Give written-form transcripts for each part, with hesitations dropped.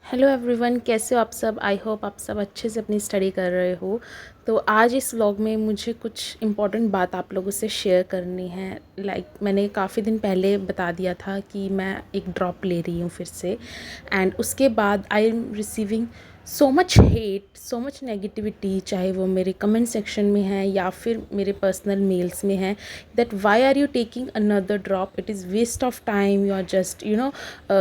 Hello everyone, कैसे हो आप सब। आई होप आप सब अच्छे से अपनी स्टडी कर रहे हो। तो आज इस व्लॉग में मुझे कुछ इम्पॉर्टेंट बात आप लोगों से शेयर करनी है। मैंने काफ़ी दिन पहले बता दिया था कि मैं एक ड्रॉप ले रही हूँ फिर से, एंड उसके बाद I am receiving so much hate, so much negativity, चाहे वो मेरे कमेंट सेक्शन में है या फिर मेरे पर्सनल मेल्स में है, that why are you taking another drop, it is waste of time, you are just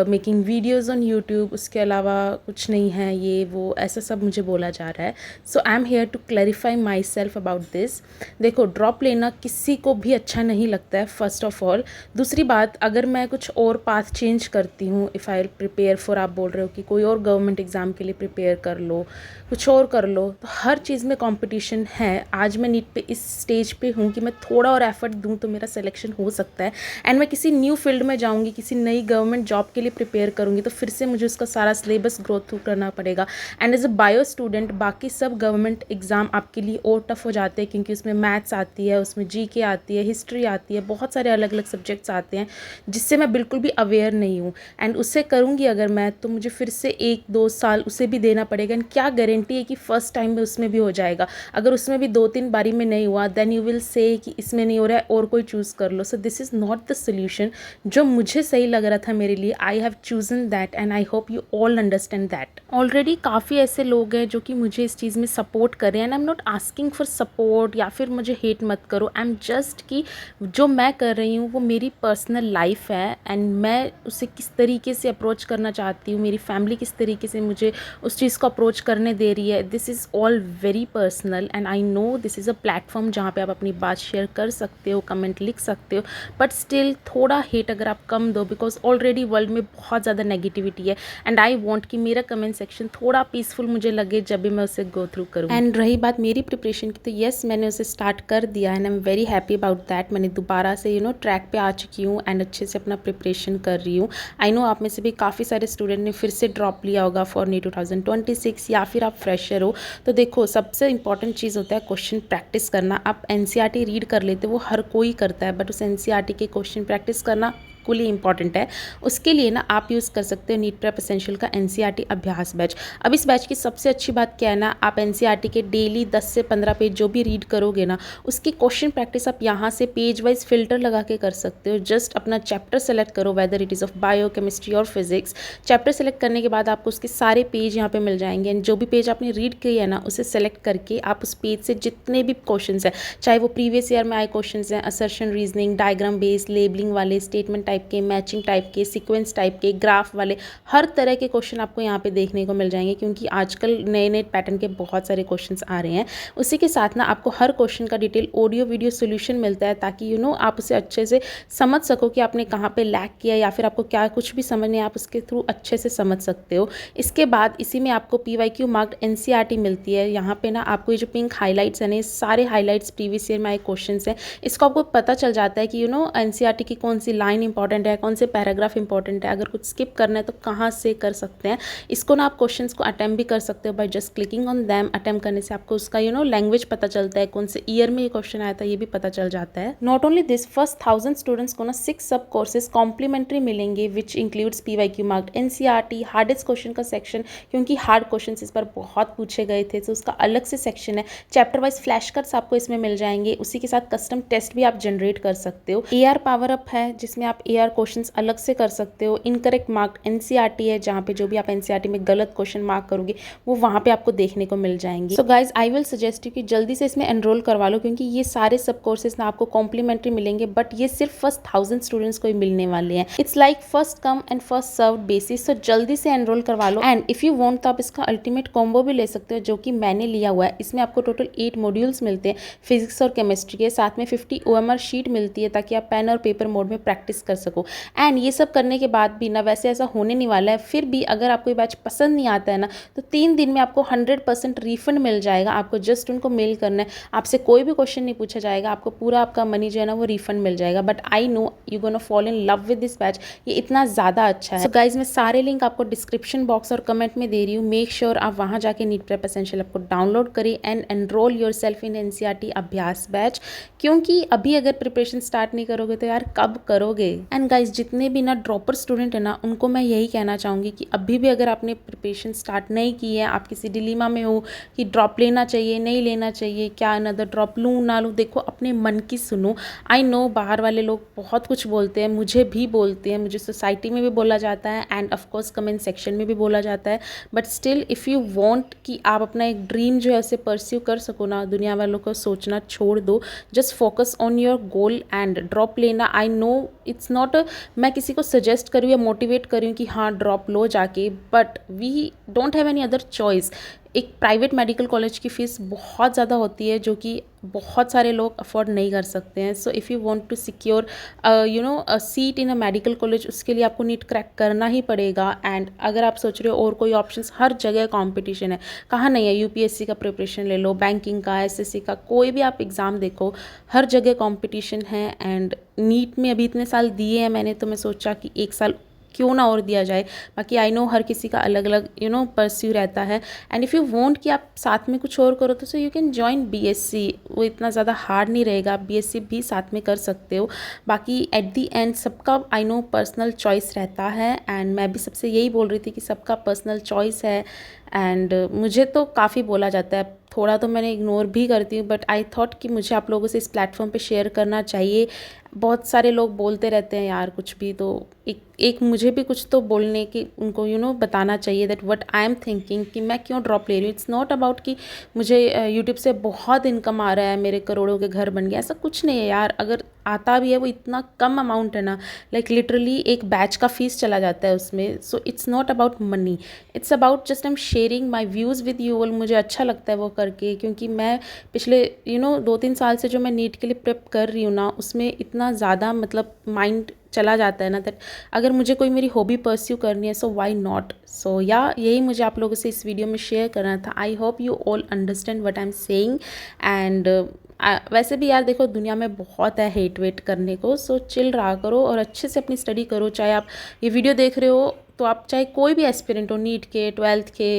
making videos on YouTube, उसके अलावा कुछ नहीं है, ये वो ऐसा सब मुझे बोला जा रहा है। So I am here to clarify myself about this. देखो, ड्रॉप लेना किसी को भी अच्छा नहीं लगता है, फर्स्ट ऑफ ऑल। दूसरी बात, अगर मैं कुछ और पाथ चेंज करती हूँ, इफ़ आई प्रिपेयर फॉर, आप बोल रहे हो कि कोई और गवर्नमेंट एग्ज़ाम के लिए प्रिपेयर कर लो, कुछ और कर लो, तो हर चीज़ में कंपटीशन है। आज मैं नीट पे इस स्टेज पे हूँ कि मैं थोड़ा और एफर्ट दूँ तो मेरा सिलेक्शन हो सकता है, एंड मैं किसी न्यू फील्ड में जाऊँगी, किसी नई गवर्नमेंट जॉब के लिए प्रिपेयर करूँगी, तो फिर से मुझे उसका सारा सिलेबस ग्रो थ्रू करना पड़ेगा। And as a bio student, बाकी सब गवर्नमेंट एग्ज़ाम आपके लिए और टफ हो जाते हैं, क्योंकि उसमें मैथ्स आती है, उसमें जीके आती है, हिस्ट्री आती है, बहुत सारे अलग अलग सब्जेक्ट्स आते हैं जिससे मैं बिल्कुल भी अवेयर नहीं हूँ। एंड उससे करूँगी अगर मैं, तो मुझे फिर से 1-2 साल उसे भी देना पड़ेगा। एंड क्या गारंटी है कि फ़र्स्ट टाइम में उसमें भी हो जाएगा। अगर उसमें भी 2-3 बारी में नहीं हुआ, देन यू विल से कि इसमें नहीं हो रहा है और कोई चूज़ कर लो। So this is not the solution. जो मुझे सही लग रहा था मेरे लिए, I have chosen that, and I hope you all understand that. Already काफ़ी ऐसे लोग हैं जो कि मुझे इस चीज़ में सपोर्ट कर रहे हैं, and I am not asking for support, या फिर मुझे हेट मत करो। आई एम जस्ट कि जो मैं कर रही हूँ वो मेरी पर्सनल लाइफ है, एंड मैं उसे किस तरीके से अप्रोच करना चाहती हूँ, मेरी फैमिली किस तरीके से मुझे उस चीज़ को अप्रोच करने दे रही है, this is all very personal. And I know this is a platform जहाँ पे आप अपनी बात शेयर कर सकते हो, कमेंट लिख सकते हो, बट स्टिल थोड़ा हेट अगर आप कम दो, बिकॉज ऑलरेडी वर्ल्ड में बहुत ज़्यादा नेगेटिविटी है, एंड आई वॉन्ट कि मेरा कमेंट सेक्शन थोड़ा पीसफुल मुझे लगे जब भी मैं उसे गो थ्रू करूँ। एंड रही बात मेरी प्रिपरेशन की, तो येस, मैंने उसे स्टार्ट कर दिया, and I am very happy about that. मैंने दोबारा से ट्रैक पे आ चुकी हूँ, एंड अच्छे से अपना प्रिपरेशन कर रही हूँ। आई नो आप में से भी काफ़ी सारे स्टूडेंट ने फिर से ड्रॉप लिया होगा फॉर नीट 2026, या फिर आप फ्रेशर हो। तो देखो, सबसे इंपॉर्टेंट चीज़ होता है क्वेश्चन प्रैक्टिस करना। आप एनसीईआरटी रीड कर लेते हो, वो हर कोई करता है, बट उस एनसीईआरटी के क्वेश्चन प्रैक्टिस करना इक्वली इंपॉर्टेंट है। उसके लिए ना आप यूज़ कर सकते हो नीट प्रेप एसेंशियल का एनसीईआरटी अभ्यास बैच। अब इस बैच की सबसे अच्छी बात क्या है ना, आप एनसीईआरटी के डेली 10 से 15 पेज जो भी रीड करोगे ना, उसकी क्वेश्चन प्रैक्टिस आप यहाँ से पेज वाइज फिल्टर लगा के कर सकते हो। जस्ट अपना चैप्टर सेलेक्ट करो, whether it is of bio, chemistry और फिजिक्स। चैप्टर सेलेक्ट करने के बाद आपको उसके सारे पेज यहाँ पे मिल जाएंगे, एंड जो भी पेज आपने रीड किया है ना, उसे सेलेक्ट करके आप उस पेज से जितने भी क्वेश्चन हैं, चाहे वो प्रीवियस ईयर में आए क्वेश्चन हैं, assertion, reasoning, diagram based, labelling वाले, स्टेटमेंट टाइप के, मैचिंग टाइप के, सीक्वेंस टाइप के, ग्राफ वाले, हर तरह के क्वेश्चन आपको यहाँ पे देखने को मिल जाएंगे, क्योंकि आजकल नए नए पैटर्न के बहुत सारे क्वेश्चंस आ रहे हैं। उसी के साथ ना आपको हर क्वेश्चन का डिटेल ऑडियो वीडियो सोल्यूशन मिलता है, ताकि आप उसे अच्छे से समझ सको कि आपने कहाँ पे लैग किया, या फिर आपको क्या कुछ भी समझ नहीं, आप उसके थ्रू अच्छे से समझ सकते हो। इसके बाद इसी में आपको PYQ मार्क्ड NCERT मिलती है। यहाँ पे ना आपको ये जो पिंक हाईलाइट्स है ना, ये सारे हाईलाइट्स प्रीवियस ईयर में आए क्वेश्चन हैं, इसको आपको पता चल जाता है कि NCERT की कौन सी लाइन इंपॉर्टेंट है, कौन से पैराग्राफ इंपॉर्टेंट है, अगर कुछ स्किप करना है तो कहाँ से कर सकते हैं। इसको ना आप क्वेश्चंस को अटेम्प्ट भी कर सकते हो by just clicking on them. Attempt करने से आपको उसका लैंग्वेज पता चलता है, कौन से ईयर में ये क्वेश्चन आया था ये भी पता चल जाता है। Not only this, first 1000 students को ना 6 सब कोर्सेज कॉम्प्लीमेंट्री मिलेंगे, which includes PYQ marked NCERT, hardest question का सेक्शन, क्योंकि हार्ड क्वेश्चन इस पर बहुत पूछे गए थे, तो उसका अलग से सेक्शन है। चैप्टर वाइज फ्लैश कार्ड्स आपको इसमें मिल जाएंगे, उसी के साथ कस्टम टेस्ट भी आप जनरेट कर सकते हो। AR पावर अप है, जिसमें आप AR क्वेश्चंस अलग से कर सकते हो। इनकरेक्ट मार्क NCERT है, जहाँ पे जो भी आप NCERT में गलत क्वेश्चन मार्क करोगे वो वहाँ पे आपको देखने को मिल जाएंगे। So guys, I will suggest you कि जल्दी से इसमें एनरोल करवा लो, क्योंकि ये सारे सब कोर्सेज ना आपको कॉम्प्लीमेंट्री मिलेंगे, बट ये सिर्फ फर्स्ट 1000 स्टूडेंट्स को ही मिलने वाले हैं। It's like first come and first serve basis. So जल्दी से एनरोल करवा लो, एंड इफ यू वांट तो आप इसका अल्टीमेट कॉम्बो भी ले सकते हो, जो कि मैंने लिया हुआ है। इसमें आपको टोटल 8 मॉड्यूल्स मिलते हैं फिजिक्स और केमिस्ट्री के, साथ में 50 OMR शीट मिलती है, ताकि आप पेन और पेपर मोड में प्रैक्टिस कर सको। एंड ये सब करने के बाद भी ना, वैसे ऐसा होने नहीं वाला है, फिर भी अगर आपको ये बैच पसंद नहीं आता है ना, तो 3 दिन में आपको 100% रिफंड मिल जाएगा। आपको जस्ट उनको मेल करना है, आपसे कोई भी क्वेश्चन नहीं पूछा जाएगा, आपको पूरा आपका मनी जो है ना वो रिफंड मिल जाएगा। But I know you gonna fall in love with this batch, ये इतना ज़्यादा अच्छा है। सो गाइज, मैं सारे लिंक आपको डिस्क्रिप्शन बॉक्स और कमेंट में दे रही हूँ। मेक श्योर आप वहाँ जाके नीट प्रेप एसेंशियल आपको डाउनलोड करें, and enrol your self in NCERT अभ्यास बैच, क्योंकि अभी अगर प्रिपरेशन स्टार्ट नहीं करोगे तो यार कब करोगे। एंड गाइज जितने भी ना ड्रॉपर स्टूडेंट है ना, उनको मैं यही कहना चाहूँगी कि अभी भी अगर आपने प्रिपरेशन स्टार्ट नहीं की है, आप किसी डिलीमा में हो कि ड्रॉप लेना चाहिए नहीं लेना चाहिए, क्या अनदर ड्रॉप लूँ ना लूँ, देखो अपने मन की सुनो। आई नो बाहर वाले लोग बहुत कुछ बोलते हैं, मुझे भी बोलते हैं, मुझे सोसाइटी में भी बोला जाता है एंड ऑफकोर्स कमेंट सेक्शन में भी बोला जाता है, but still if you want कि आप अपना एक ड्रीम जो है उसे परस्यू कर सको ना, दुनिया वालों को सोचना छोड़ दो, just focus on your goal and drop लेना। आई नो इट्स नॉट मैं किसी को सजेस्ट करूँ या मोटिवेट करूँ कि हाँ ड्रॉप लो जाके, but we don't have any other choice. एक प्राइवेट मेडिकल कॉलेज की फ़ीस बहुत ज़्यादा होती है जो कि बहुत सारे लोग अफोर्ड नहीं कर सकते हैं। So if you want to secure a seat in a medical college, उसके लिए आपको नीट क्रैक करना ही पड़ेगा। एंड अगर आप सोच रहे हो और कोई ऑप्शंस, हर जगह कंपटीशन है, कहाँ नहीं है। यूपीएससी का प्रिपरेशन ले लो, बैंकिंग का, एसएससी का, कोई भी आप एग्ज़ाम देखो, हर जगह कंपटीशन है। एंड नीट में अभी इतने साल दिए हैं मैंने, तो मैं सोचा कि एक साल क्यों ना और दिया जाए। बाकी आई नो हर किसी का अलग अलग परस्यू रहता है। एंड इफ़ यू वांट कि आप साथ में कुछ और करो तो so you can join BSc, वो इतना ज़्यादा हार्ड नहीं रहेगा, आप बीएससी भी साथ में कर सकते हो। बाकी एट दी एंड सबका आई नो पर्सनल चॉइस रहता है, एंड मैं भी सबसे यही बोल रही थी कि सबका पर्सनल चॉइस है। एंड मुझे तो काफ़ी बोला जाता है, थोड़ा तो मैंने इग्नोर भी करती हूँ, बट आई थॉट कि मुझे आप लोगों से इस प्लेटफॉर्म पे शेयर करना चाहिए। बहुत सारे लोग बोलते रहते हैं यार कुछ भी, तो एक मुझे भी कुछ तो बोलने की उनको बताना चाहिए that what I am thinking, कि मैं क्यों ड्रॉप ले रही हूँ। इट्स नॉट अबाउट कि मुझे यूट्यूब से बहुत इनकम आ रहा है, मेरे करोड़ों के घर बन गया, ऐसा कुछ नहीं है यार। अगर आता भी है वो इतना कम अमाउंट है ना, लाइक लिटरली एक बैच का फीस चला जाता है उसमें। So it's not about money, it's about just I am sharing my views with you all. मुझे अच्छा लगता है वो करके, क्योंकि मैं पिछले 2-3 साल से जो मैं नीट के लिए प्रेप कर रही हूँ ना, उसमें इतना ज़्यादा मतलब माइंड चला जाता है ना, दैट अगर मुझे कोई मेरी हॉबी परस्यू करनी है सो व्हाई नॉट। सो या यही मुझे आप लोगों से इस वीडियो में शेयर करना था। आई hope you all understand what I am saying. And वैसे भी यार देखो दुनिया में बहुत है हेट वेट करने को, सो चिल रहा करो और अच्छे से अपनी स्टडी करो। चाहे आप ये वीडियो देख रहे हो तो आप चाहे कोई भी एस्पिरेंट हो, नीट के, 12th के,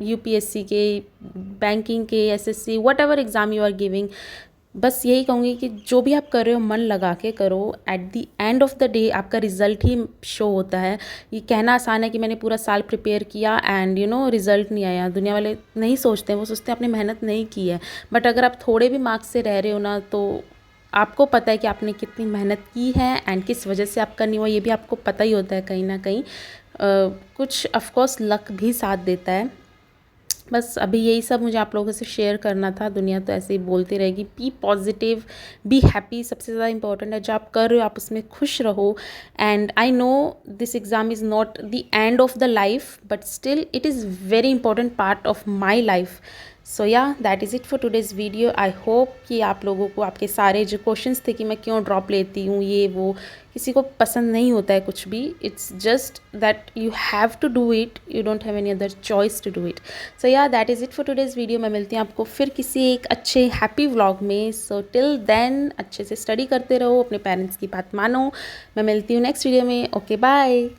यूपीएससी के, बैंकिंग के, SSC, whatever exam you are giving, बस यही कहूँगी कि जो भी आप कर रहे हो मन लगा के करो। At the end of the day आपका रिज़ल्ट ही शो होता है। ये कहना आसान है कि मैंने पूरा साल प्रिपेयर किया एंड रिज़ल्ट नहीं आया, दुनिया वाले नहीं सोचते हैं, वो सोचते हैं आपने मेहनत नहीं की है। बट अगर आप थोड़े भी मार्क्स से रह रहे हो ना, तो आपको पता है कि आपने कितनी मेहनत की है एंड किस वजह से आपका नहीं हुआ, ये भी आपको पता ही होता है कहीं ना कहीं। कुछ ऑफकोर्स लक भी साथ देता है। बस अभी यही सब मुझे आप लोगों से शेयर करना था। दुनिया तो ऐसे ही बोलती रहेगी, बी पॉजिटिव, बी हैप्पी, सबसे ज़्यादा इंपॉर्टेंट है जो आप कर रहे हो आप उसमें खुश रहो। And I know this exam is not the end of the life, but still it is very important part of my life. So yeah that is it for today's video. I hope कि आप लोगों को आपके सारे जो questions थे कि मैं क्यों ड्रॉप लेती हूँ ये वो, किसी को पसंद नहीं होता है कुछ भी, it's just that you have to do it, you don't have any other choice to do it. So yeah that is it for today's video. मैं मिलती हूँ आपको फिर किसी एक अच्छे हैप्पी व्लॉग में। सो टिल देन अच्छे से स्टडी करते रहो, अपने पेरेंट्स की बात मानो। मैं मिलती हूँ नेक्स्ट वीडियो में। Okay bye.